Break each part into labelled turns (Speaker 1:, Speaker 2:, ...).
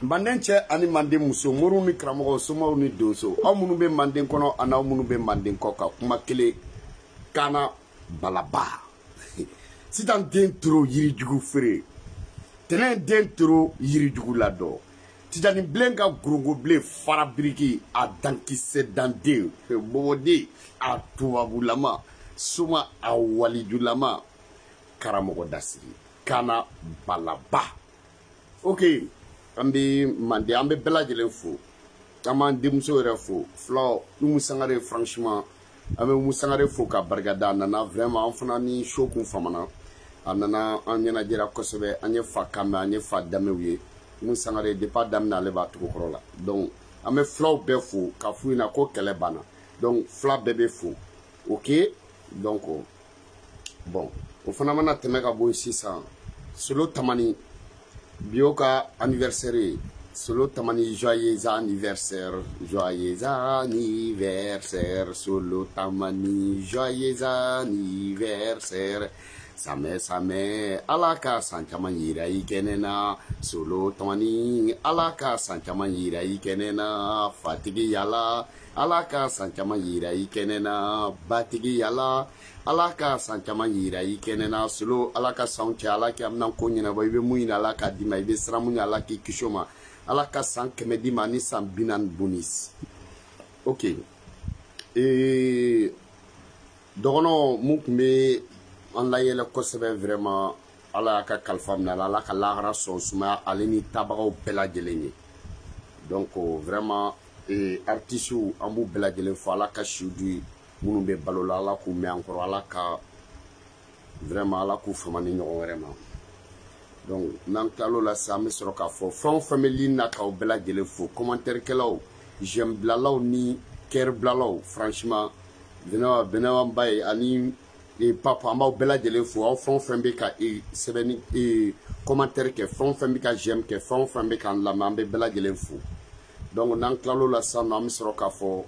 Speaker 1: manden cɛ ani manden muso muru ni karamɔgɔ somaw ni donso aw minnu bɛ manden kɔnɔ ani aw minnu bɛ manden kɔ ka kuma kelen kana balaba sitan den toro yirijugu feere tɛnɛn den toro yirijugu ladɔ tijani bilen ka gurugu bilen fara biriki a dankisɛ danden bɔbɔden a tubabulama suma a walijulama karamɔgɔ dasiri kana balaba ok an bɛ manden an bɛ bɛɛ lajɛlen fo an b'an denmuso yɛrɛ fo fulaw Umu Sangare franchement an bɛ Umu Sangare fo ka barikada a nana vraiment an fana ni show kun famana a nana an ɲɛnajɛra kosɛbɛ an ye fa kan mɛn an ye fa damew ye Umu Sangare depuis a daminɛ ale b'a tugu kɔrɔ la donc an bɛ fulaw bɛɛ fo ka f'u ɲɛna ko kɛlɛ banna donc fula bɛɛ bɛ fo ok donc bon o fana mana tɛmɛ ka bɔ yen sisan Solo Tamani bio ka anniversaire Solo Tamani joyeux anniversaire Solo Tamani joyeux anniversaire Same ala ka san caman yira I kɛnɛna Solo Tamani ala ka san caman yira I kɛnɛna fatigi yala ala ka san caman yira I kɛnɛna batigi yala ala ka san caman yira I kɛnɛna Solo ala ka san cɛ ala kɛ amina ko ɲɛnabɔ I bɛ mun ɲini ala ka d'i ma I bɛ siran mun ɲini ala k'i kisi o ma ala ka san 100 d'i ma ni san 40 bonus ok dɔgɔnɔ mun tun bɛ an layɛlɛ kosɛbɛ vraiment ala y'a ka kalifa minɛ ala ka lahara sɔn sumaya ale ni tabagaw bɛɛ lajɛlen ye donc vraiment artistes an b'u bɛɛ lajɛlen fo ala ka siw di minnu bɛ balo la ala k'u mɛn an kɔrɔ ala ka vraiment ala k'u fama ni ɲɔgɔn wɛrɛ ma donc n'an tilal'o la sisan an bɛ sɔrɔ k'a fɔ fɛn o fɛn bɛ ligne na k'aw bɛɛ lajɛlen fo commentaire kɛlaw j'aime bilalaw ni cœur bilalaw franchement bɛnɛwa ba ye ani papa an b'aw bɛɛ lajɛlen fo aw fɛn o fɛn bɛ ka sɛbɛnni commentaire kɛ fɛn o fɛn bɛ ka j'aime kɛ fɛn o fɛn bɛ k'an lamɛn an bɛ bɛɛ lajɛlen fo donc n'an tilal'o la sisan nɔ an bɛ sɔrɔ k'a fɔ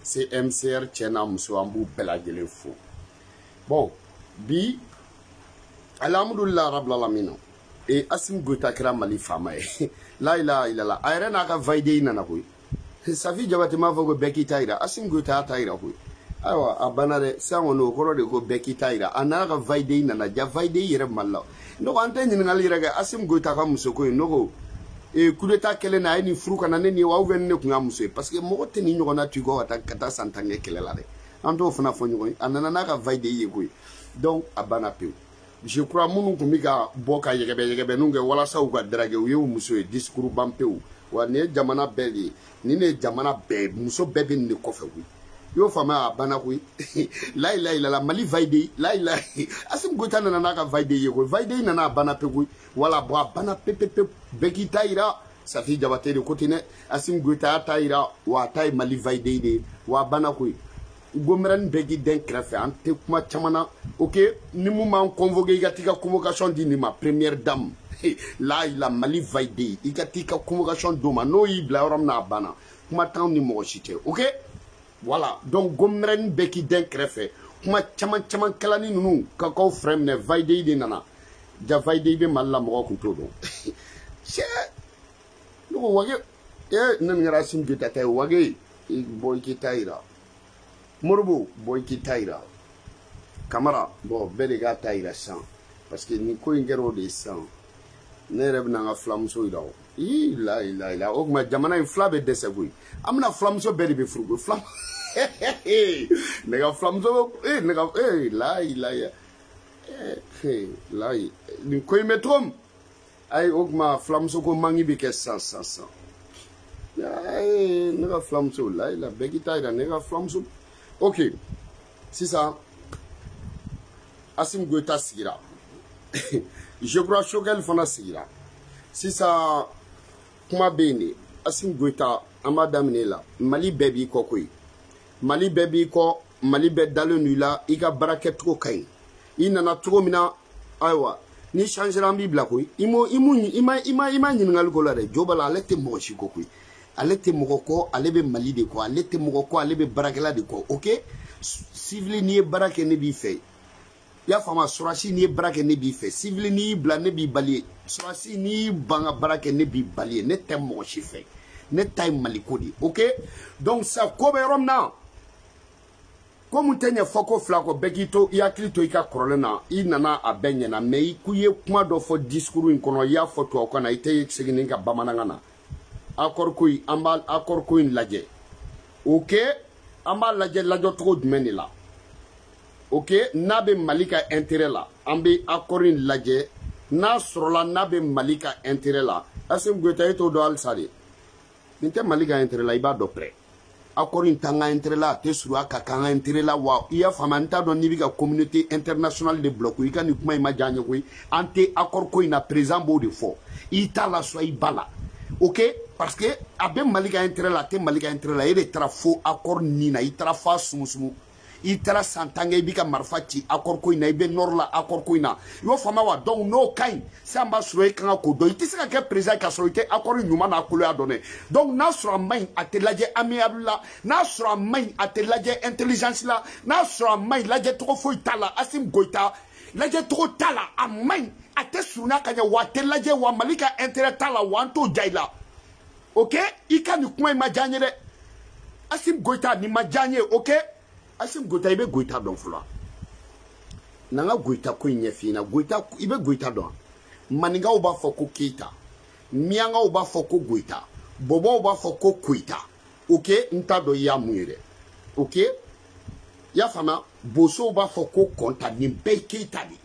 Speaker 1: CMCR cɛ n'a muso an b'u bɛɛ lajɛlen fo bon bi alhamdulilayi rabbil alamin Assimi Goïta kɛra Mali faama ye la ilaha illallah a yɛrɛ n'a ka valide nana koyi Safi Jabate m'a fɔ ko bɛɛ k'i ta yira Assimi Goïta y'a ta yira koyi ayiwa a banna dɛ sisan kɔni o kɔrɔ de ko bɛɛ k'i ta yira a n'a ka valide nana ja valide yɛrɛ Mali la ne ko an tɛ ɲininkali yɛrɛ kɛ Assimi Goïta ka muso ko ye ne ko coup d'état kɛlɛ na a ye nin furu ka na ne nin ye wa ou bien ne tun y'a muso ye parce que mɔgɔ tɛ nin ɲɔgɔnna tu kɔ ka taa san 10 kɛ kɛlɛ la dɛ an t'o fana fɔ ɲɔgɔn ye a nana n'a ka valide ye koyi donc a banna pewu je crois minnu tun bɛ ka bɔ ka yɛgɛbɛyɛgɛbɛninw kɛ walasa u ka darage u ye u muso ye discours ban pewu wa nin ye jamana bɛɛ de ye nin de ye jamana bɛɛ muso bɛɛ bɛ nin de kɔfɛ koyi i y'o faamuya a banna koyi la ilaha illallah Mali valide la ilaha Assimi Goïta nana n'a ka valide ye koyi valide nana a banna pewu koyi wala bon a banna pewu bɛɛ k'i ta yira Safi Jabate de ko ten dɛ Assimi Goïta y'a ta yira wa a ta ye Mali valide de ye wa a banna koyi Gomrani bɛɛ k'i den kɛrɛfɛ an tɛ kuma caman na ok ni mun m'an convoqué i ka t'i ka convocation di nin ma première dame la ilaha Mali valide i ka t'i ka convocation d'o ma n'o y'i bila yɔrɔ min na a banna kuma t'anw ni mɔgɔ si tɛ ok voilà donc Gomrani bɛɛ k'i den kɛrɛfɛ kuma caman kɛla ni ninnu ka k'aw frère minɛ valide de nana ja valide bɛ Mali la mɔgɔ tun t'o dɔn cɛ ne ko wage ne nin kɛra Assimi Goïta ta ye wage bɔ i k'i ta yira Moribo bɔ i k'i ta yira Kamara bon bɛɛ de k'a ta yira sisan parce que nin ko in kɛra o de ye sisan ne yɛrɛ bɛna n ka filamuso yira o la ilaha illallah o tuma jamana in fila bɛ dɛsɛ koyi an bɛna filamuso bɛɛ de bɛ furu koyi ne ka filamuso ne ka la ilaha layi nin ko in bɛ cogo min ayi o tuma filamuso ko manki bɛ kɛ sisan ne ka filamuso la ilaha bɛɛ k'i ta yira ne ka filamuso ok sisan Assimi Goïta sigira je crois Choguel fana sigira sisan kuma bɛ yen de Assimi Goïta an b'a daminɛ la Mali bɛɛ b'i kɔ koyi Mali bɛɛ b'i kɔ Mali bɛɛ dalen don i la i ka baara kɛcogo ka ɲi i nana cogo min na ayiwa ni changera an b'i bila koyi i ma ɲininkali k'o la dɛ jo b'a la ale tɛ mɔgɔ si kɔ koyi ale tɛ mɔgɔ kɔ ale bɛ Mali de kɔ ale tɛ mɔgɔ kɔ ale bɛ baarakɛla de kɔ ok civil n'i ye baara kɛ ne b'i fɛ y'a fama surasi ni barake ne b'i fɛ civil ni bla ne b'i bali surasi ni banga barake ne b'i bali ne tɛ mɔgɔ si fɛ ne ta ye maliko de ok donc sa ko bɛ yɔrɔ min na ko mun tɛ ɲɛ fɔ ko fila kɔ bɛɛ k'i to i hakili to i ka kɔrɔlen na i nana a bɛɛ ɲɛna mais i k'u ye kuma dɔ fɔ discours in kɔnɔ i y'a fɔ tubabukan na i tɛ segin ni ka bamanankan na accord ko in an b'a accord ko in lajɛ ok an b'a lajɛ lajɛcogo jumɛn de la ok n'a bɛ Mali ka intérêt la an bɛ accord in lajɛ n'a sɔrɔla n'a bɛ Mali ka intérêt la Assimi Goïta e t'o dɔn halisa de nin tɛ Mali ka intérêt la i b'a dɔn près accord in t'an ka intérêt la a tɛ surun a ka k'an ka intérêt la wa i y'a faamu n t'a dɔn n'i bɛ ka communauté internationale de bloquer i ka nin kuma in ma diya n ye koyi an tɛ accord ko in na président b'o de fɔ i t'a la soit i ba la ok parce que a bɛ Mali ka intérêt la a tɛ Mali ka intérêt la e de taara fo accord nin na i taara fɔ a sumusumu i taara san tan kɛ i b'i ka marifa ci accord ko in na i bɛ nord la accord ko in na i y'o faamu wa donc n'o ka ɲi sisan b'a sɔrɔ i kan ka ko dɔn i tɛ se ka kɛ président k'a sɔrɔ i tɛ accord ɲuman n'a koloya dɔn dɛ donc n'a sɔrɔ a ma ɲi a tɛ lajɛ amiable la n'a sɔrɔ a ma ɲi a tɛ lajɛ intelligence la n'a sɔrɔ a ma ɲi lajɛ tɔgɔ foyi t'a la Assimi Goïta lajɛ tɔgɔ t'a la a ma ɲi a tɛ surunya ka ɲɛ wa a tɛ lajɛ wa Mali ka intérêt t'a la wa an t'o ja i la ok i ka nin kuma in ma diya n ye dɛ Assimi Goïta nin ma diya n ye ok Assimi Goïta i bɛ Goïta dɔn fɔlɔ n'an ka Goïta ko in ɲɛf'i ɲɛna Goïta i bɛ Goïta dɔn maninkaw b'a fɔ ko Keita miyankaw b'a fɔ ko Goïta bɔbɔw b'a fɔ ko Koita ok n t'a dɔn i y'a mun ye dɛ ok i y'a faamuya bosow b'a fɔ ko Kɔnta nin bɛɛ ye Keita de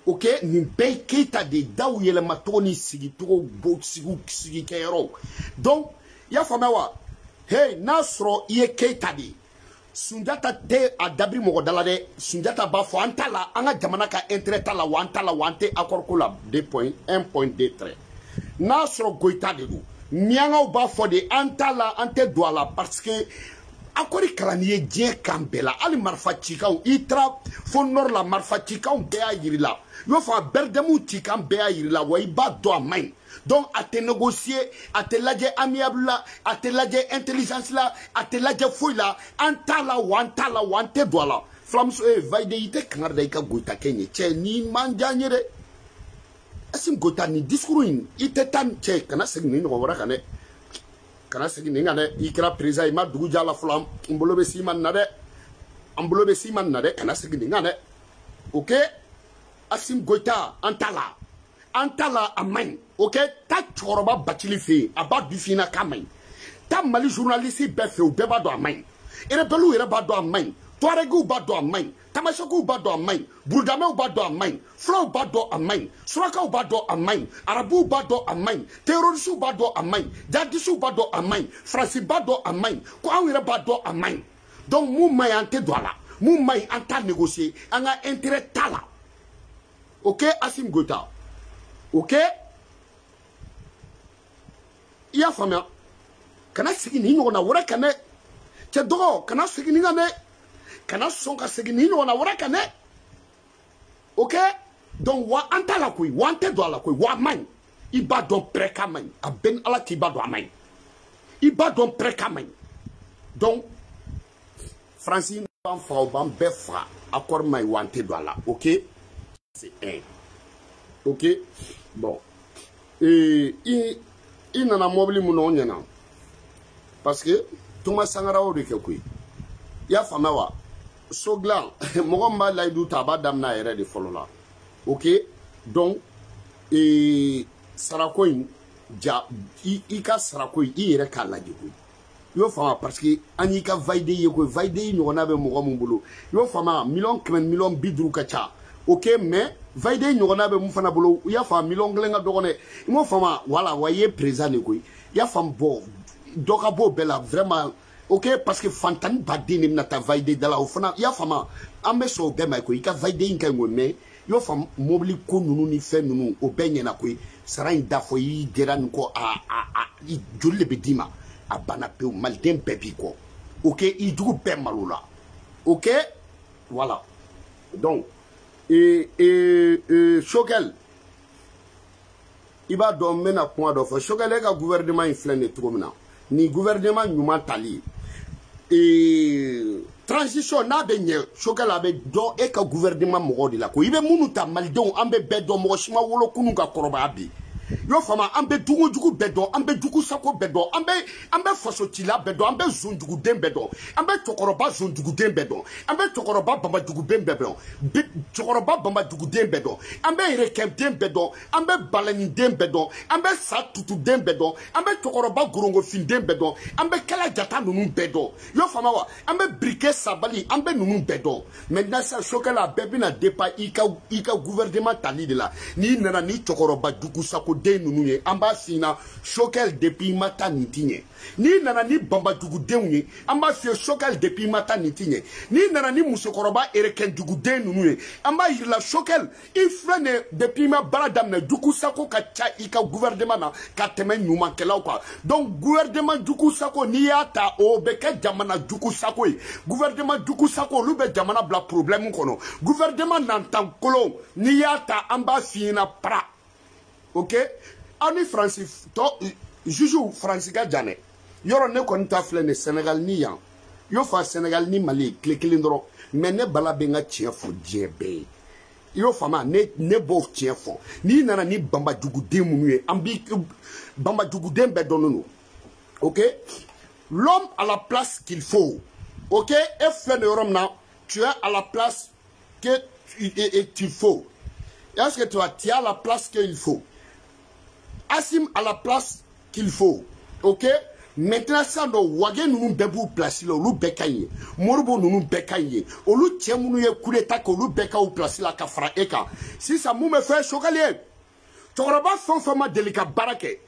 Speaker 1: ok nin bɛɛ ye Keita de daw yɛlɛmacogo ni sigicogo sigikɛyɔrɔw donc i y'a faamuya wa hey n'a sɔrɔ i ye Keita de Sunjata tɛ a dabiri mɔgɔ dala dɛ Sunjata b'a fɔ an t'a la an ka jamana ka intérêt t'a la wa an t'a la wa an tɛ accord ko la 1.2 trait n'a sɔrɔ Goïta de don miyankaw b'a fɔ de an t'a la an tɛ don a la parce que accord kalanni ye diɲɛ kan bɛɛ la hali marifa cikanw i taara fo nord la marifa cikanw bɛɛ y'a yiri la i y'o fɔ a Bɛrɛdɛmu cikan bɛɛ y'a yiri la wa i b'a dɔn a ma ɲi donc a tɛ négocier a tɛ lajɛ amiable la a tɛ lajɛ intelligence la a tɛ lajɛ foyi la an t'a la wa an t'a la wa an tɛ don a la filamuso Vaidé i tɛ kangari da i ka Goïta kɛ ɲɛ cɛ nin man diya n ye dɛ Assimi Goïta nin discours in i tɛ taa cɛ kana segin nin ɲɔgɔn wɛrɛ kan dɛ kana segin nin kan dɛ i kɛra président i ma dugu ja la fɔlɔ n bolo bɛ s'i ma nin na dɛ an bolo bɛ s'i ma nin na dɛ kana segin nin kan dɛ ok Assimi Goïta an t'a la a ma ɲi ok taa cɛkɔrɔba Bacili fɛ yen a b'a du f'i ɲɛna k'a ma ɲi taa Mali journaliste bɛɛ fɛ u bɛɛ b'a dɔn a ma ɲi rebelles yɛrɛ b'a dɔn a ma ɲi Touaregiw b'a dɔn a ma ɲi Tamasɛkiw b'a dɔn a ma ɲi Burudamɛw b'a dɔn a ma ɲi Fulaw b'a dɔn a ma ɲi Surakaw b'a dɔn a ma ɲi Arabuw b'a dɔn a ma ɲi terrorisiw b'a dɔn a ma ɲi jihadistes b'a dɔn a ma ɲi Faransi b'a dɔn a ma ɲi ko anw yɛrɛ b'a dɔn a ma ɲi donc mun ma ɲi an tɛ don a la mun ma ɲi an t'a négocier an ka intérêt t'a la ok Assimi Goïta ok i y'a faamuya kana segin nin ɲɔgɔn na wɛrɛ kan dɛ cɛ dɔgɔ kana segin nin kan dɛ kana sɔn ka segin nin ɲɔgɔn na wɛrɛ kan dɛ ok donc wa an t'a la koyi wa an tɛ don a la koyi wa a man ɲi i b'a dɔn pɛrɛ k'a man ɲi a bɛɛ ni ala t'i b'a dɔn a man ɲi i b'a dɔn pɛrɛ k'a man ɲi donc Faransi b'an faga u b'an bɛɛ faga accord man ɲi wa an tɛ don a la ok c'est un ok bon i nana mobili mun na o ɲɛna parce que Tuma Sankara o de kɛ koyi i y'a faamuya wa so dilan mɔgɔ min b'a layidu ta a b'a daminɛ a yɛrɛ de fɔlɔ la ok donc sarako in ja i ka sarako in i yɛrɛ k'a lajɛ koyi i y'o faamuya parce que an y'i ka Vaidé ye koyi Vaidé ɲɔgɔnna bɛ mɔgɔ min bolo i y'o faamuya 100 ka ca ok mais Vaidé ɲɔgɔnna bɛ mun fana bolo i y'a faamu 1 ka dɔgɔ dɛ i m'o faamuya wala wa i ye président de koyi i y'a faamu bɔ dɔ ka bɔ o bɛɛ la vraiment ok parce que fantani baden de bɛna taa Vaidé da la o fana i y'a faamuya an bɛ sɔn o bɛɛ ma koyi i ka Vaidé in ka ɲi koyi mais i y'o faamu mobili ko ninnu ni fɛn ninnu o bɛɛ ɲɛna koyi sara in da fɔ i dira nin kɔ joli de bɛ d'i ma a banna pewu maliden bɛɛ b'i kɔ ok i jugu bɛɛ malo la ok voilà donc Choguel i b'a dɔn n bɛna kuma dɔ fɔ Choguel e ka gouvernement in filɛ nin ye cogo min na ni gouvernement ɲuman tali transition n'a be nye choka la be do e ka gouvernement mo de la ko ibe munu ta malidon ambe bedo mo shima wolo kunu ka koroba bi yo fama ambe dugu dugu bedo ambe dugu sako bedo ambe faso tila bedo ambe zundugu den bedo ambe tokoroba zundugu den bedo ambe tokoroba bamba dugu ben bedo tokoroba bamba dugu den bedo ambe rekem den bedo ambe balani den bedo ambe satutu den bedo ambe tokoroba gorongo fin den bedo ambe kala jata nunu bedo yo fama wa ambe briquet sabali ambe nunu bedo maintenant ça chokala bebina depa ika gouvernement tali de la ni nana ni tokoroba dugu sako den nunu ye amba sina chokel depuis mata nitinye ni nana ni bamba dugu denye amba fi chokel depuis mata nitinye ni nana ni musokoroba ereken dugu den nunu ye amba yirla chokel ifrene depuis ma baradam na dugu sako ka cha ika gouvernement na ka teme nyuma kelaw kwa donc gouvernement dugu sako ni ata o beke jamana dugu sako gouvernement dugu sako lu be jamana bla problème kono gouvernement nantan kolon ni ata amba fina pra. Ok, ani Francis to juju Franciska Jane yoro ne ko nta flene Sénégal ni yan yo fa Sénégal ni Mali klekilindro mais ne bala be nga tiefo diebe yo fama ne bo tiefo ni nana ni bamba dugu demu nu ambi bamba dugu dembe donunu. Ok, l'homme à la place qu'il faut. Ok, et flene yorom na tu es à la place que tu faut. Est-ce que tu as la place qu'il faut? Asim à la place qu'il faut. Ok? Maintenant, ça, nous avons bebu place là, nous bekaye. Morbo nous bekaye. Olu tiemunu ye kuleta ko lu beka ou place là kafra eka. Si ça mou me fait chokalier. Toroba fon fama delika barake.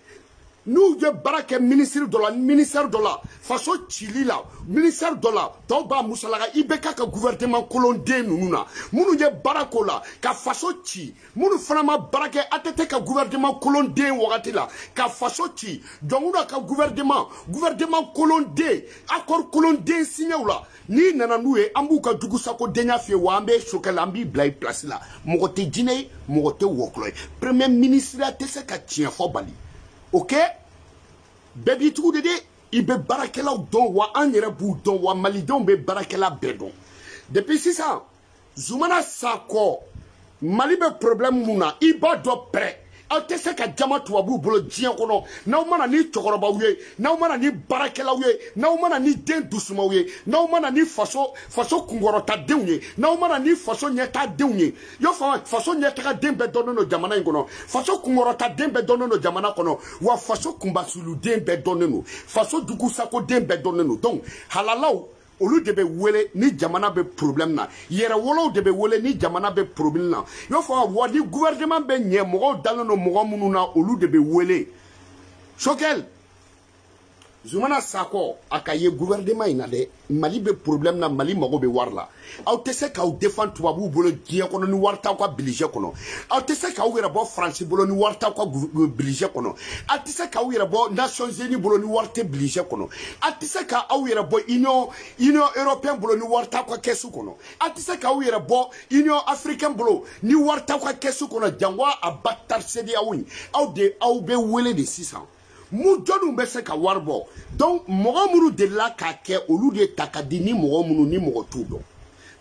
Speaker 1: Nous je barake ministère de la façon chili là ministère de la toba musalaga ibeka ka gouvernement colondé nous na munu je barakola ka façon chi munu frama barake atete ka gouvernement colondé wakati la ka façon chi donc na ka gouvernement colondé accord colondé signé là ni nana noué ambu ka dugu sako denya fie wambe chokalambi blay place là mogote dine mogote wokloy premier ministre te se ka tien fo bali. Ok? Baby tout de il be barakela don wa anyere bu don wa malidon be barakela bedon. Depuis 6 ans, Zoumana Sako, Mali be problème muna, iba do prêt. Alte se ka jama tuwabu bolo jian kono na umana ni chokoroba uye na umana ni barakela uye na umana ni den dusuma uye na umana ni faso kungorota deunye na umana ni faso nyeta deunye yo faso nyeta den be dono no jamana ngono faso kungorota den be dono no jamana kono wa faso kumbasulu den be dono no faso dugu sako den be dono no donc halalaw olu de be wele ni jamana be problème na yere wolo de be wele ni jamana be problème na yo fa wadi gouvernement be nye mo dalano mo munu na olu de be wele chokel Zoumana Sako akaye gouvernement ina de Mali be problème na Mali mago be warla aw tese ka défend tubabu bolo giye kono ni warta ko bilije kono aw tese ka wera bo France bolo ni warta ko bilije kono aw tese ka wera bo Nations Unies bolo ni warta bilije kono aw tese ka wera bo Union Européenne bolo ni warta ko kesu kono aw tese ka wera bo Union Africaine bolo ni warta ko kesu kono jangwa abatar sedi awun aw be wele de 600 Moudjonu mbese ka warbo donc mogo munu de la kake olu de takadi ni mogo munu ni mogo tudo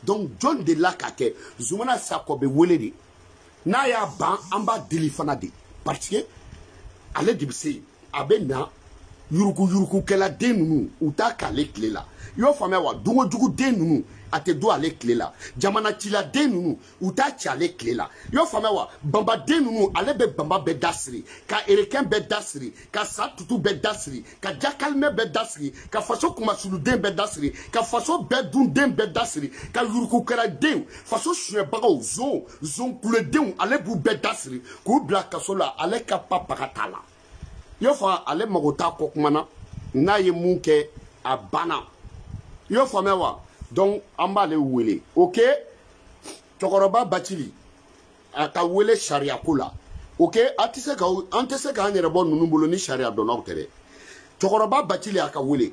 Speaker 1: donc John de la kake Zoumana Sako be wele de na ya ban amba deli fana de parce que ale dibse abena yuruku kela de nunu uta kale klela yo fame wa dungo jugu de nunu ate do ale klela jamana tila de nunu uta chale klela yo fame wa bamba de nunu ale be bamba be dasri ka ereken be dasri ka satutu be dasri ka jakalme be dasri ka faso kumasulu den be dasri ka faso be dun den be dasri ka yuruku kela de faso shwe bago zon kule de ale bu be dasri ku bla kasola ale ka papakatala yo fa ale magota kokmana na ye munke abana yo fa mewa donc amba le wele ok tokoroba batili aka wele sharia kula ok atise ka antese ka nyere bon nunu bolo ni sharia do no tere tokoroba batili aka wele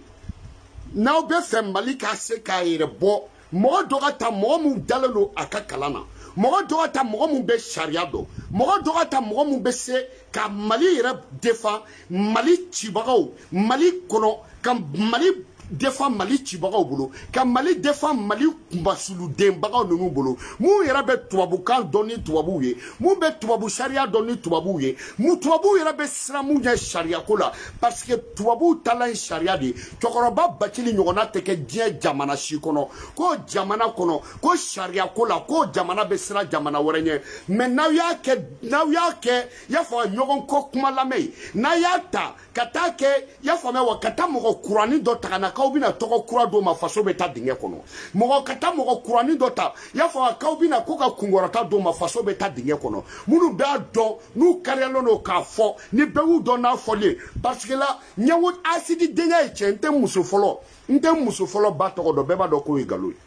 Speaker 1: now be fem malika se ka yere bo mo doga ta mo mu dalalo aka kalana mo doga ta mo mu be sharia do mo doga ta mo mu be se ka Mali yere defa Mali chibagaw Mali kono kam Mali défend Mali tibagaw bolo ka Mali défend Mali kumbasulu denbagaw nunu bolo mu yɛrɛ bɛ tubabukan dɔn ni tubabuw ye mu bɛ tubabu sariya dɔn ni tubabuw ye mu tubabuw yɛrɛ bɛ siran mu ɲɛ sariyako la parce que tubabuw tala ye sariya de cɛkɔrɔba Bacili ɲɔgɔnna tɛ kɛ diɲɛ jamana si kɔnɔ ko jamana kɔnɔ ko sariyako la ko jamana bɛ siran jamana wɛrɛ ɲɛ mais n'aw y'a kɛ y'a fɔ ɲɔgɔn kɔ kuma lamɛn n'a y'a ta ka taa kɛ y'a faamuya wa ka taa mɔgɔ kurani dɔ ta ka na k'aw bɛna tɔgɔ kura dɔ ma faso bɛ taa dingɛ kɔnɔ mɔgɔ ka taa mɔgɔ kurani dɔ ta y'a fɔ k'aw bɛna ko ka kunkɔrɔta dɔ ma faso bɛ taa dingɛ kɔnɔ minnu b'a dɔn n'u kariyalen don k'a fɔ ni bɛɛ y'u dɔn n'a fɔlen parce que la ɲɛwo asidi denya ye tiɲɛ n tɛ muso fɔlɔ ba tɔgɔ dɔn bɛɛ b'a dɔn k'o ye nkalon ye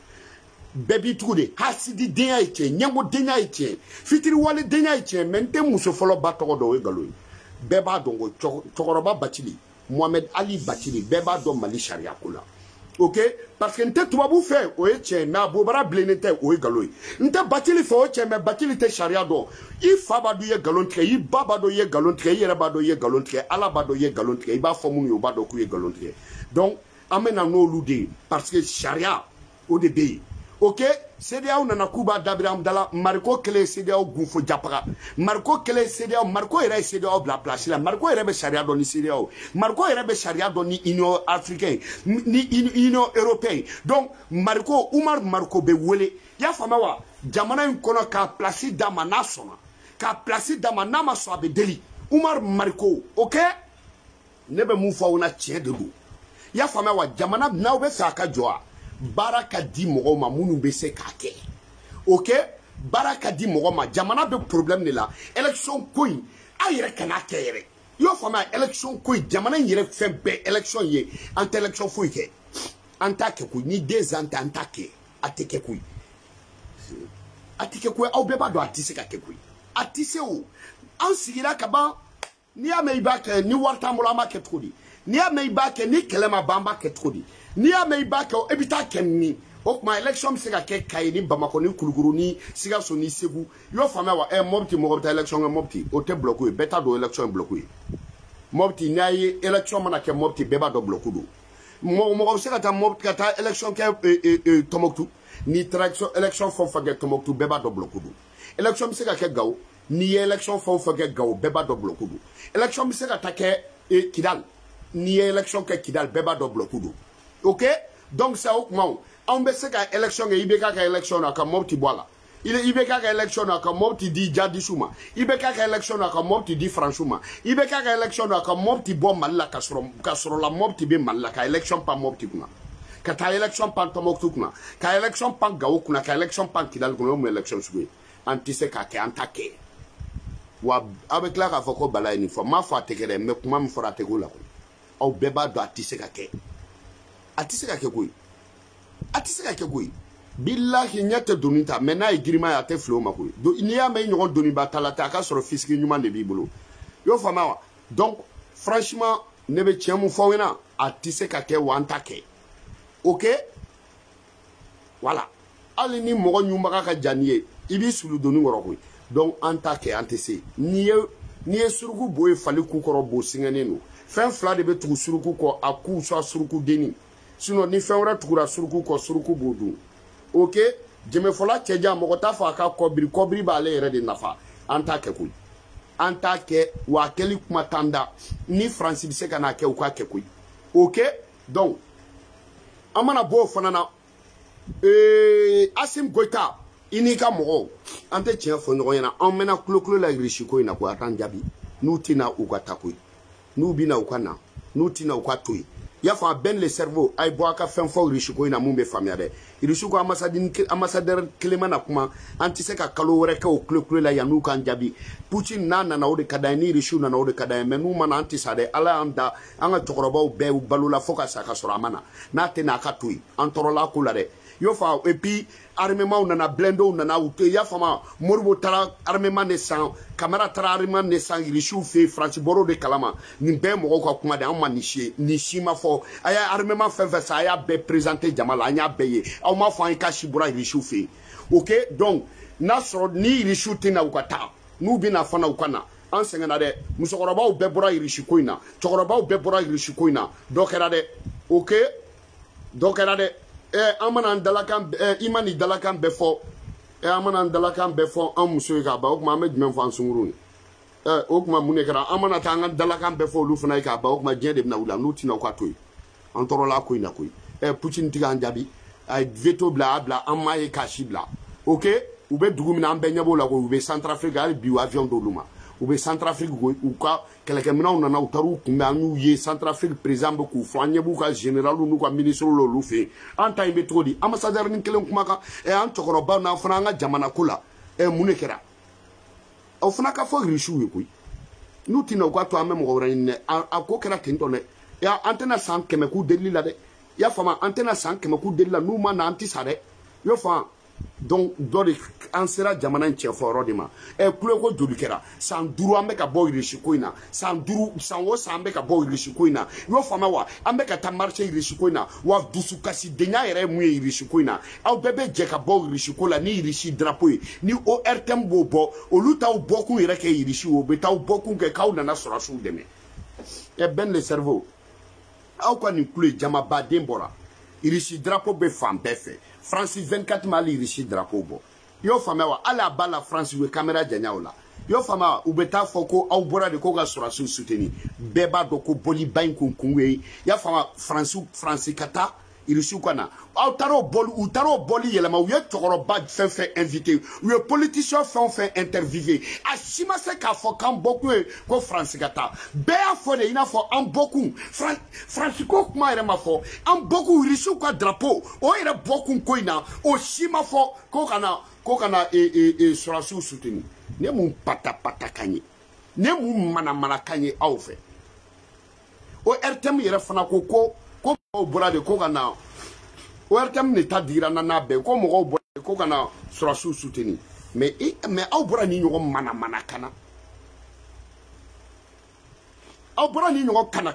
Speaker 1: bɛɛ b'i tugu de asidi denya ye tiɲɛ ɲɛwo denya ye tiɲɛ fitiriwale denya ye tiɲɛ mais n tɛ muso fɔlɔ ba tɔgɔ dɔn o ye nkalon ye bɛɛ b'a dɔn ko cɛkɔrɔba Bacili Mohamed Ali Bacili bɛɛ b'a dɔn Mali sariya ko la ok parce que n tɛ tubabu fɛ o ye tiɲɛ mais a bobara bilennen tɛ o ye nkalon ye n tɛ Bacili fɛ o tiɲɛ mais Bacili tɛ sariya dɔn i fa b'a dɔn i ye nkalon tigɛ i ba b'a dɔn i ye nkalon tigɛ i yɛrɛ b'a dɔn i ye nkalon tigɛ Ala b'a dɔn i ye nkalon tigɛ i b'a fɔ minnu ye o b'a dɔn k'u ye nkalon tigɛ donc an bɛ na n'olu de ye parce que sariya o de bɛ yen ok CEDEAO nana k'u b'a dabiri an dala Mariko kɛlen ye CEDEAO gunfo japaga Mariko kɛlen ye CEDEAO Mariko yɛrɛ ye CEDEAO bila place la Mariko yɛrɛ bɛ sariya dɔn ni CEDEAO Mariko yɛrɛ bɛ sariya dɔn ni Union africaine ni Union européenne donc Mariko Umar Mariko bɛ wele y'a faamuya wa jamana in kɔnɔ k'a place d'a ma n'a sɔnna k'a place d'a ma n'a ma sɔn a bɛ deli Umar Mariko ok ne bɛ mun fɔ aw na tiɲɛ de don y'a faamuya wa jamana n'aw bɛ fɛ a ka jɔ wa baara ka di mɔgɔw ma minnu bɛ se k'a kɛ ok baara ka di mɔgɔ ma jamana bɛ problème de la élection ko in a yɛrɛ kana kɛ yɛrɛ i y'o faamuya élection ko in jamana in yɛrɛ fɛn bɛɛ élection ye an tɛ élection foyi kɛ an t'a kɛ koyi ni 2 ans tɛ an t'a kɛ a tɛ kɛ koyi a tɛ kɛ koyi aw bɛɛ b'a dɔn a tɛ se ka kɛ koyi a tɛ se o an sigira ka ban n'i y'a mɛn i b'a kɛ ni wari t'an bolo an b'a kɛ cogo di n'i y'a mɛn i b'a kɛ ni kɛlɛ ma ban an b'a kɛ cogo di n'i y'a mɛn i b'a kɛ e bɛ taa kɛ min o tuma élection bɛ se ka kɛ Kayi ni Bamakɔ ni Kulukoro ni Sikaso ni Segu i y'o faamuya wa Mopti mɔgɔ bɛ taa élection kɛ Mopti o tɛ bloc ye bɛɛ t'a dɔn élection ye bloc ye Mopti n'a ye élection mana kɛ Mopti bɛɛ b'a dɔn bloc don mɔgɔ bɛ se ka taa Mopti ka taa élection kɛ Tɔnbɔkutu ni élection fɛn o fɛn kɛ Tɔnbɔkutu bɛɛ b'a dɔn bloc don élection bɛ se ka kɛ Gawo n'i ye élection fɛn o fɛn kɛ Gawo bɛɛ b'a dɔn bloc don élection bɛ se ka taa kɛ Kidal n'i ye élection kɛ Kidal bɛɛ b'a dɔn bloc don ok donc c'est au moment on bɛ se ka élection kɛ IBK ka élection na ka Mopti bɔ a la IBK ka élection na ka Mopti di Jadisu ma IBK ka élection na ka Mopti di Franchou ma IBK ka élection na ka Mopti bɔ Mali la ka sɔrɔ la Mopti bɛ Mali la ka élection pan Mopti kunna ka taa élection pan Tɔnbɔkutu kunna ka élection pan Gawo kunna ka élection pan Kidal kunna o mun élection sugu ye an tɛ se k'a kɛ an t'a kɛ wa aw bɛ tila k'a fɔ ko Bala ye nin fɔ n m'a fɔ a tɛ kɛ dɛ mais kuma min fɔra a tɛ k'o la aw bɛɛ b'a dɔn a tɛ se ka kɛ a tɛ se ka kɛ koyi a tɛ se ka kɛ koyi bilahi ɲɛ tɛ doni ta mais n'a ye girima ye a tɛ fili o ma koyi n'i y'a mɛn i ɲɔgɔn doniba ta la tɛ a ka sɔrɔ fisiki ɲuman de b'i bolo i y'o faamuya wa donc franchement ne bɛ tiɲɛ mun fɔ aw ɲɛna a tɛ se ka kɛ wa an t'a kɛ ok voilà hali ni mɔgɔ ɲumaga ka jan n'i ye i b'i sulu doni kɔrɔ koyi donc an t'a kɛ an tɛ se n'i ye suruku bo ye fali ku kɔrɔ bo singɛnnen don fɛn fila de bɛ tugu suruku kɔ a ku soit suruku denni sinon ni fɛn wɛrɛ tugura suruku kɔ suruku b'o dun ok jɛmɛfɔla cɛjan mɔgɔ t'a fɔ a ka kɔbiri b'ale yɛrɛ de nafa an t'a kɛ koyi an t'a kɛ wa a kɛli kuma t'an da ni Faransi bɛ se ka n'a kɛ u k'a kɛ koyi ok donc an mana bɔ o fana na Assimi Goïta i n'i ka mɔgɔw an tɛ tiɲɛ fɔ ɲɔgɔn ɲɛna an mɛnna kulo la Irisi ko in na ko a t'an jaabi n'u tɛna u ka taa koyi n'u bɛna u ka na n'u tɛna u ka to yen i y'a fɔ a bɛn le cerveau a ye bɔ a ka fɛn fɔ Irisi ko in na mun bɛ faamuya dɛ Irisi ko ambassadeur kelen mana kuma an tɛ se ka kalo wɛrɛ kɛ o kulo la yan n'u k'an jaabi Poutine n'a nana o de ka d'an ye ni Irisi nana o de ka d'an ye mais n'u mana an tɛ sa dɛ Ala y'an da an ka cɛkɔrɔbaw bɛɛ balola fo ka sa ka sɔrɔ a ma na n'a tɛna a ka to yen an tɔɔrɔla ko la dɛ i y'o fɔ et puis armement nana blendew nana u tɛ i y'a faamu Moribo taara armement de san Kamara taara armement de san Irisiw fɛ yen Faransi bɔr'o de kalama nin bɛɛ ye mɔgɔw ka kuma de an ma nin si ma fɔ a y'a armement fɛn fɛn san a y'a bɛɛ présenter jama la an y'a bɛɛ ye aw m'a fɔ an ye k'a si bɔra Irisiw fɛ yen ok donc n'a sɔrɔ ni Irisiw tɛna u ka taa n'u bɛna fana u ka na an sɛgɛnna dɛ musokɔrɔbaw bɛɛ bɔra Irisi ko in na cɛkɔrɔbaw bɛɛ bɔra Irisi ko in na dɔ kɛra dɛ ok donc era de amana ndalakan imani dalakan befo amana ndalakan befo amuso ka ba o kuma me dum fa nsunguru o kuma munekara amana tanga dalakan befo lu fana ka ba o kuma jende na wula nuti na kwatoy antoro la koy na koy Poutine tiga anjabi ay veto bla bla amaye kashi bla OK ou be dugumina ambenya la ko be Centrafrique al bi avion do luma ou be Centrafrique ou ka keleke mina na utaru kumba anu ye Centrafrique président ko fanye bu ka général nu ko ministre lo lu fe anta imbe todi ambassadeur ni kelen kuma ka an tokoro ba na fana nga jamana kula munekera o fana ka fo rishu we koy nuti na ko to amem ko ren ko kera tinto ne ya antena san keme ku delila de ya fama antena san keme ku delila nu ma na anti sare yo fa donc dori ansera jamana nche foro dima kule ko joli kera san duru ambe ka boy rishikoina san duru san wo san ambe ka boy rishikoina yo fama wa ambe ka tamarche rishikoina wa dusu kasi denya ere mu rishikoina au bebe je ka boy rishikola ni rishi drapeau ni ORTM bobo oluta u boku ere ke rishi wo beta u boku ke kauna na sora su deme ben le cerveau au kwa ni kule jama ba dembora rishi drapeau be fam befe France 24 mali rishi drapeau bo yo fama wa ala bala France we camera janyaola yo fama ubeta foko au bora de koga sura su souteni beba do ko boli bain kunkunwe ya fama France kata irishi kwana au taro boli yelama uye tokoro bad fait invité uye politicien fait interviewé ashima se ka fo kan boku ko France kata be afo de ina fo an boku France ko kuma ere ma fo an boku irishi kwa drapeau o ere boku ko ina o shima fo ko kana sura su soutenu ne mun pata kanye ne mun mana kanye au fe o RTM yere fana ko bora de ko kana o RTM ne ta dira na be ko mo bora de ko kana sura su soutenu mais au bora ni nyogo mana kana au bora ni nyogo kana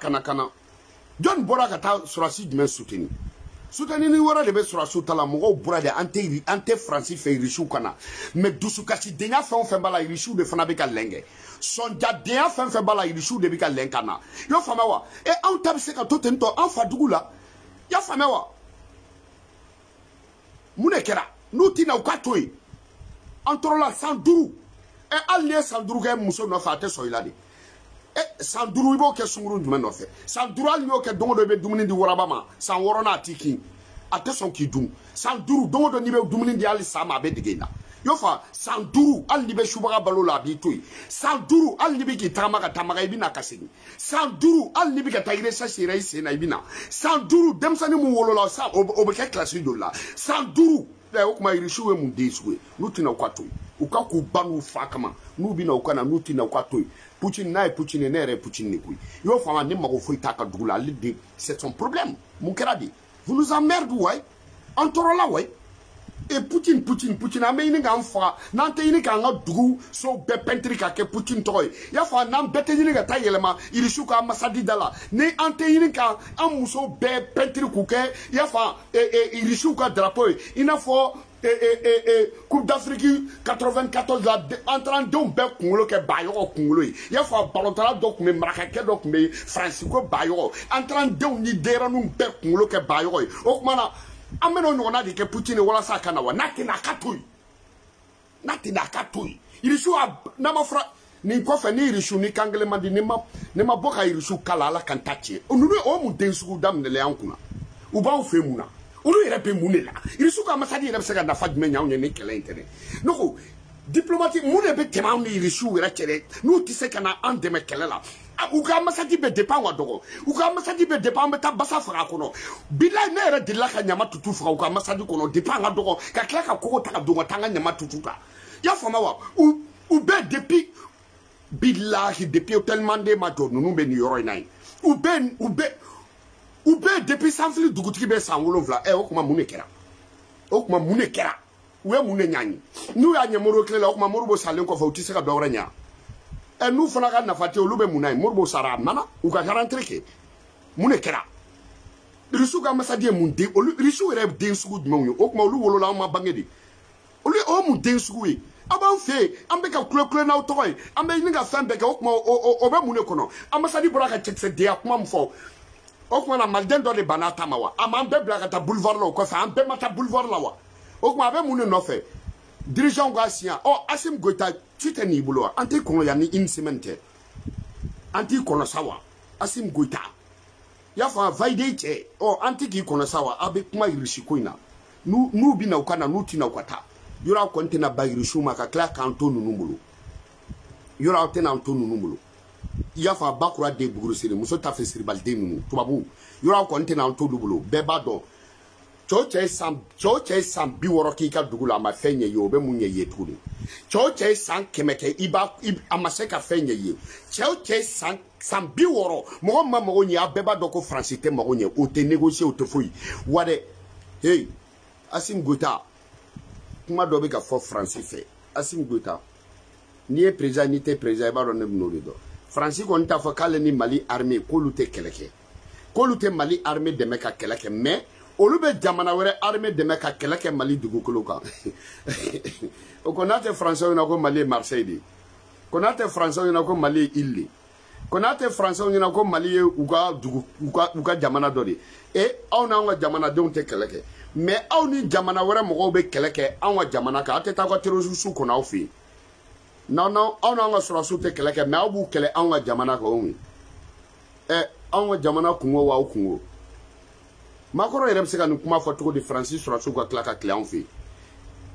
Speaker 1: John bora ka ta sura si men soutenu ni wora de be sura su tala mo bora de ante France fe rishu kana mais dusu kasi denya fe bala rishu de fana be ka lenge son jadea fe bala rishu de be ka lenkana yo fama wa an tabse ka to tento an fadugula ya fama wa munekera nuti na ukatoi antrola sanduru alne sanduru ke muso no fa te so ilade sanduru ibo ke sunguru dum no fe sanduru alno ke dongo do be dumuni di woraba ma san woro na atiki ate son ki dum sanduru dongo do ni be dumuni di ali sama be digena yo fa sanduru alni be shubaga balola bi toy sanduru alni be ki tamaka ibina kaseni sanduru alni be ka tayire sa shira isena ibina sanduru demsani mu wolola sa obeke classe do la sanduru o kuma irishuwe mu deswe nutina kwato ukaku banu fakama nubina ukana nutina kwato Poutine nere Poutine nikui yo fa ne mako foi taka dugula lidde c'est son problème mon keradi vous nous emmerdez ouais antorola ouais et Poutine ame ini ga mfa nante ini ka nga dugu so be pentri ka ke Poutine toy ya fa nan bete ini ga tayelema irishu ka masadi dala ne ante ini ka amuso be pentri ku ke ya fa irishu ka drapeau ina fo Coupe d'Afrique 94 la entrant don be kungulo ke bayo kungulo ya fa balotala dok me maraka ke dok me Francisco bayo entrant don ni dera nu be kungulo ke bayo o mana ameno nyona de ke Poutine wala sakana wa nati na katoi irishu na mafra ni kofa ni irishu ni kangele mandi ni ma boka irishu kala ala kantache onunu o mu densu dam ne le ankuna uba o femuna olu yere pe munela irisu ka masadi yere se ka na fadme nyawo ne kele interne no diplomatique mune be tema ni irisu yere kele no ti se kana ande me kele la uka masadi be dépend wa dogo uka masadi be dépend be ta basa fara kono bila ne yere de la ka nyama tutu fara uka masadi kono dépend ga dogo ka kla ka ko ta dogo tanga nyama tutu ta ya fama wa u be depuis billahi depuis tellement de ma do no be ni yoro nai u be depuis sanfili dugutiki be san wolonfla o kuma munekera we munenyanyi nu ya nyemoro klela o kuma morubo salen ko fa utise ka dawra nya nu fana ka nafate olube munai morubo sara mana u ka garantreke munekera risu ga masadi munde risu re den sugu dum o kuma olu wolola ma bangedi olu o mu den sugu e aban fe ambe ka kule na otoy ambe ni ga fan be ka o kuma o be munekono amasadi bora ka chekse de akuma mfo o kuma na malden dɔ de bana ta ma wa a m'an bɛɛ bila ka taa boulevard la o kɔfɛ an bɛɛ ma taa boulevard la wa o kuma a bɛ mun de nɔfɛ dirigeant ka siyan Assimi Goïta tu tɛ n'i bolo wa an t'i kɔnɔ yan ni une semaine tɛ an t'i kɔnɔ sa wa Assimi Goïta i y'a fɔ a validé cɛ an tɛ k'i kɔnɔ sa wa a bɛ kuma irisi ko in na n'u bɛ na u ka na n'u tɛ na u ka taa yɔrɔ aw kɔni tɛna ba irisiw ma ka tila k'an to ninnu bolo yɔrɔ aw tɛna an to ninnu bolo i y'a fɔ a ba kura den buguri siri muso ta fɛ siribaliden ninnu tubabu yɔrɔ aw kɔni tɛna an to olu bolo bɛɛ b'a dɔn cɛw cɛ ye san 60 k'i ka dugu la a ma fɛn ɲɛ ye o bɛ mun ɲɛ ye tuguni cɛw cɛ ye san 100 kɛ a ma se ka fɛn ɲɛ ye cɛw cɛ ye san 60 mɔgɔ ma mago ɲɛ a bɛɛ b'a dɔn ko Faransi tɛ mago ɲɛ o tɛ négocier o tɛ foyi wa dɛ hey Assimi Goïta kuma dɔ bɛ ka fɔ Faransi fɛ Assimi Goïta n'i ye président n'i tɛ président i b'a dɔn ne bɛ n'o de dɔn Faransi kɔni t'a fɔ k'ale ni Mali armée k'olu tɛ kɛlɛ kɛ k'olu tɛ Mali armée dɛmɛ ka kɛlɛ kɛ mais olu bɛ jamana wɛrɛ armée dɛmɛ ka kɛlɛ kɛ Mali dugukolo kan o ko n'a tɛ Français ɲɛna ko Mali ye Marseille de ko n'a tɛ Français ɲɛna ko Mali ye île de ko n'a tɛ Français ɲɛna ko Mali ye u ka jamana dɔ de aw n'anw ka jamanadenw tɛ kɛlɛ kɛ mais aw ni jamana wɛrɛ mɔgɔw bɛ kɛlɛ kɛ anw ka jamana kan aw tɛ taa aw ka terroriste kɔnɔ aw fɛ yen non aw n'anw ka sɔrɔdasiw tɛ kɛlɛ kɛ mais aw b'u kɛlɛ anw ka jamana kan o anw ka jamana kungo wa aw kungo Makɔrɔ yɛrɛ bɛ se ka nin kuma fɔ cogo di Faransi sɔrɔdasiw ka tila ka tile anw fɛ yen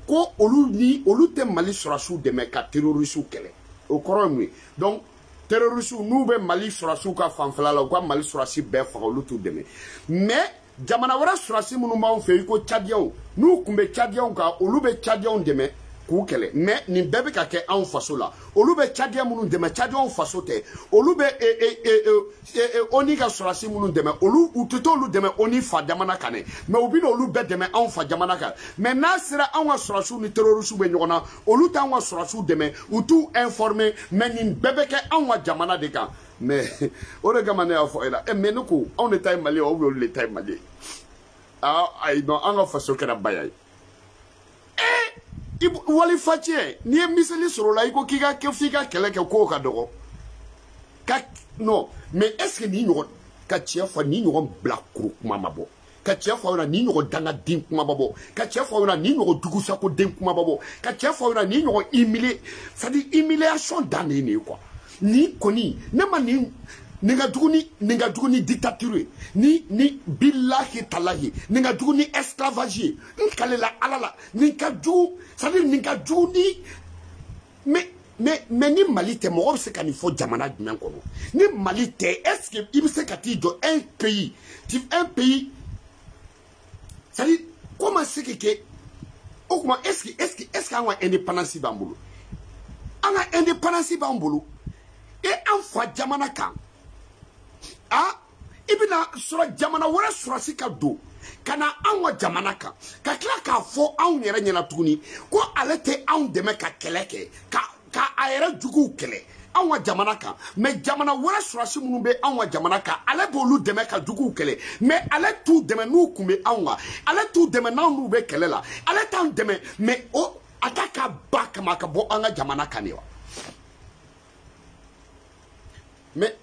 Speaker 1: ko olu tɛ Mali sɔrɔdasiw dɛmɛ ka terroriste kɛlɛ o kɔrɔ ye mun ye donc terroriste n'u bɛ Mali sɔrɔdasiw ka fanfɛla la u ka Mali sɔrɔdasi bɛɛ faga olu t'u dɛmɛ mais jamana wɛrɛ sɔrɔdasi minnu b'anw fɛ yen i ko Tchadiens n'u tun bɛ Tchadiens kan olu bɛ Tchadiens dɛmɛ k'u kɛlɛ mais nin bɛɛ bɛ ka kɛ anw faso la olu bɛ Tchadiens minnu dɛmɛ Tchadiens faso tɛ olu bɛ ONU ka sɔrɔdasi minnu dɛmɛ olu u tɛ t'olu dɛmɛ ONU fa jamana kan dɛ mais u bɛ n'olu bɛɛ dɛmɛ anw fa jamana kan mais n'a sera anw ka sɔrɔdasiw ni terroristes bɛ ɲɔgɔn na olu t'anw ka sɔrɔdasiw dɛmɛ u t'u informer mais nin bɛɛ bɛ kɛ anw ka jamana de kan mais o de kama ne y'a fɔ e la mais ne ko anw de ta ye Mali ye ou bien olu de ta ye Mali ye ayi non an ka faso kɛra baya ye wali facɛ n'i ye miseli sɔrɔ la i ko k'i ka kɛ f'i ka kɛlɛ kɛ k'o ka dɔgɔ non mais est-ce que ni ɲɔgɔn ka tiɲɛ fɔ ni ɲɔgɔn bilakoro kuma ma bɔ ka tiɲɛ fɔ aw ɲɛna ni ɲɔgɔn dangaden kuma ma bɔ ka tiɲɛ fɔ aw ɲɛna ni ɲɔgɔn dugusakoden kuma ma bɔ ka tiɲɛ fɔ aw ɲɛna ni ɲɔgɔn humilié c'est à dire humiliation dan de ye nin ye quoi ni kɔni ne ma nin ka jugu ni dictature ni billahi talahi nin ka jugu ni esclavage ye n kalela ala la nin ka jugu c'est à dire nin ka jugu ni mais ni Mali tɛ mɔgɔ bɛ se ka nin fɔ jamana jumɛn kɔnɔ ni Mali tɛ est-ce que i bɛ se ka t'i jɔ un pays c'est à dire comment c'est que o kuma est-ce que an ka indépendance b'an bolo an ka indépendance b'an bolo an fa jamana kan i bɛna sɔrɔ jamana wɛrɛ sɔrɔsi ka don ka na anw ka jamana kan ka tila k'a fɔ anw yɛrɛ ɲɛna tuguni ko ale tɛ anw dɛmɛ ka kɛlɛ kɛ ka a yɛrɛ juguw kɛlɛ anw ka jamana kan mais jamana wɛrɛ sɔrɔsi minnu bɛ anw ka jamana kan ale b'olu dɛmɛ ka juguw kɛlɛ mais ale t'u dɛmɛ n'u kun bɛ anw kan ale t'u dɛmɛ n'anw bɛ kɛlɛ la ale t'anw dɛmɛ mais a ta ka ba kama ka bɔ an ka jamana kan de wa mais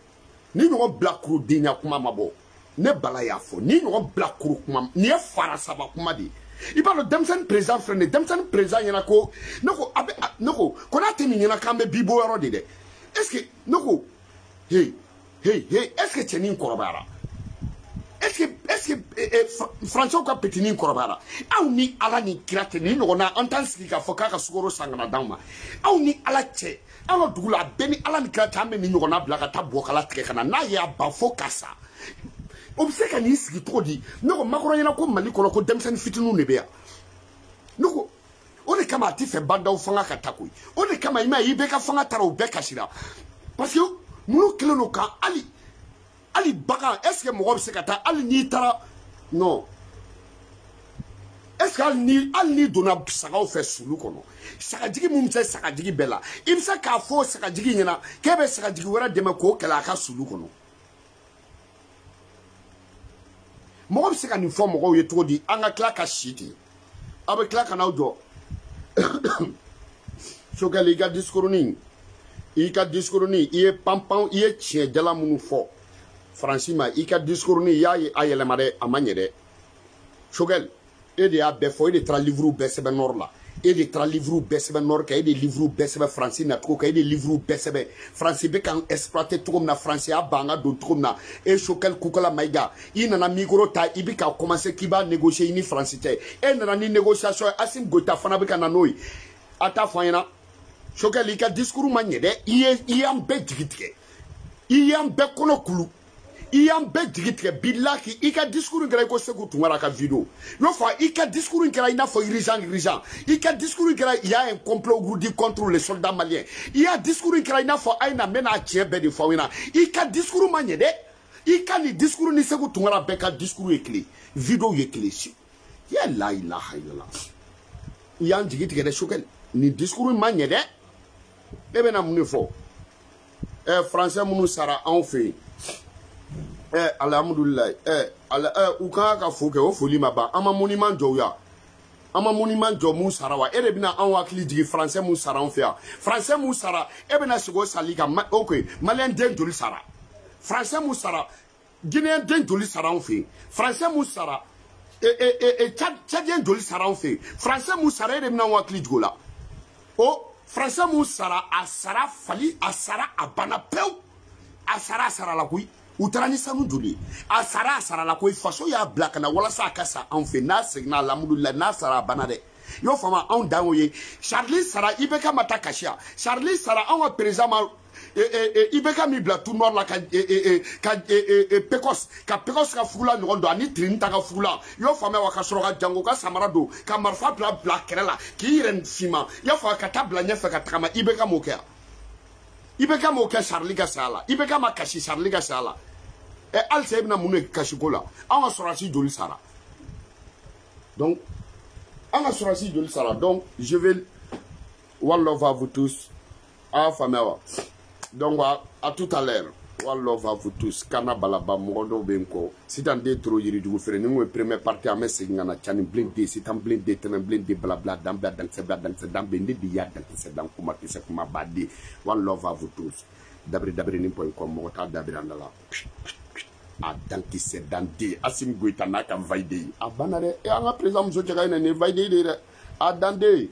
Speaker 1: ni ɲɔgɔn bilakurudenya kuma ma bɔ ne bala y'a fɔ ni ɲɔgɔn bilakuru kuma ni ye fara saba kuma de ye i b'a dɔn denmisɛnnin président filɛ nin ye denmisɛnnin président ɲɛna ko ne ko n'a tɛ nin ɲɛna k'an bɛ bibɔ yɔrɔ de dɛ est-ce que ne ko est-ce que cɛnin kɔrɔbayara est-ce que Français ka petinin kɔrɔbayara aw ni ala ni kira tɛ nin ɲɔgɔnna an t'an sigi k'a fɔ k'a ka sukaro san ka na d'anw ma aw ni ala cɛ an ka dugu la a bɛɛ ni ala ni kira cɛ an bɛ nin ɲɔgɔnna bila ka taa bɔkala tigɛ ka na n'a ye a ban fo ka sa o bɛ se ka n'i sigi cogo di ne ko Makɔrɔ ɲɛna ko Mali kɔnɔ ko denmisɛnnin fitininw de bɛ yan ne ko o de kama a tɛ fɛ badaw fanga ka taa koyi o de kama i ma ye i bɛɛ ka fanga taara o bɛɛ kasira parce que ninnu kɛlen don ka hali bagan est-ce que mɔgɔ bɛ se ka taa hali n'i taara non est-ce que hali n'i donna sagaw fɛ sulu kɔnɔ sagajigi mun bɛ se sagajigi bɛɛ la i bɛ se k'a fɔ sagajigi ɲɛna k'e bɛ sagajigi wɛrɛ dɛmɛ k'o kɛlɛ a ka sulu kɔnɔ mɔgɔ bɛ se ka nin fɔ mɔgɔw ye cogo di an ka tila ka si ten aw bɛ tila ka n'aw jɔ Sogɛli i ka discours i ye panpan i ye tiɲɛ jala minnu fɔ franchement i ka discours ni y'a ye a yɛlɛma dɛ a ma ɲɛ dɛ Choguel e de y'a bɛɛ fɔ e de taara livre bɛɛ sɛbɛn nord la e de taara livre bɛɛ sɛbɛn nord kan e de livre bɛɛ sɛbɛn Fransi nacogo kan e de livre bɛɛ sɛbɛn Fransi bɛ k'an exploiter cogo min na Fransi y'a ban ka don cogo min na e Choguel Kukala Maïga i nana micro ta i bɛ ka commencer k'i b'a négocier i ni Fransi tɛ e nana ni négociation ye Assimi Goïta fana bɛ ka na n'o ye a t'a fɔ an ɲɛna Choguel i ka discours ma ɲɛ dɛ i y'an bɛɛ jigi tigɛ i y'an bɛɛ kɔnɔ kulu i y'an bɛɛ jigi tigɛ bilahi i ka discours kɛra i ko Sékou Tounkara ka vidéo y'o fɔ i ka discours kɛra i n'a fɔ Irijan i ka discours kɛra il y a un complot ourdi contre les soldats maliens i y'a discours kɛra i n'a fɔ Aïna n bɛna tiɲɛ bɛɛ de fɔ aw ɲɛna i ka discours ma ɲɛ dɛ i ka nin discours ni Sékou Tounkara bɛɛ ka discours ye kelen vidéo ye kelen ya la ilaha illallah i y'an jigi tigɛ dɛ Choguel nin discours ma ɲɛ dɛ e bɛna mun de fɔ français minnu sara anw fɛ yen alhamdulilayi u kan ka fo kɛ o foli ma ban an ma monument jɔ ya an ma monument jɔ mun sara wa e de bɛna anw hakili jigin français mun sara anw fɛ yan français mun sara e bɛna sigi o sali kan ok maliyɛn den joli sara français mun sara guinéen den joli sara anw fɛ yen français mun sara tchadien joli sara anw fɛ yen français mun sara e de bɛna anw hakili jigin o la o français mun sara a sara fali a sara a banna pewu a sara la koyi u taara ni sanu joli a sara la koyi faso y'a bila ka na walasa a ka sa anw fɛ n'a seginna alhamdulilayi n'a sara a banna dɛ i y'o faamu anw dan y'o ye Charlie sara IBK ma taa kasi yan Charlie sara anw ka président ma IBK min bila tout nord la ka Pecos ka fugula ɲɔgɔn don ani Trini ta ka fugula i y'o faamuya wa ka sɔrɔ ka Jango ka samara don ka marifa bila kɛrɛ la k'i yɛrɛ finma i y'a fɔ ka taa bila ɲɛfɛ ka tagama IBK m'o kɛ yan IBK m'o kɛ Charlie ka saya la IBK ma kasi Charlie ka saya la halisa e bɛna mun de kasi ko la anw ka sɔrɔdasi joli sara donc an ka sɔrɔdasi joli sara donc je vais one love à vous tous a y'a faamuya wa donc à tout à l'heure one love à vous tous kana balaba mɔgɔ dɔw bɛ n kɔ sitan den toro yirijugu feere ni n ko ye première partie an bɛ segin ka na cani bilen den sitan bilen den tɛnɛ bilen den balabila dan bɛ dankisɛ bɛ dankisɛ dan bɛ ne de y'a dankisɛ dan kuma kisɛ kuma baden one love à vous tous dabiri ni pɔ in kɔ mɔgɔ t'a dabiri an da la a dankisɛ dan den Assimi Goïta n'a ka valide a banna dɛ an ka président muso cɛ ka ɲinɛ nin valide de dɛ a dan den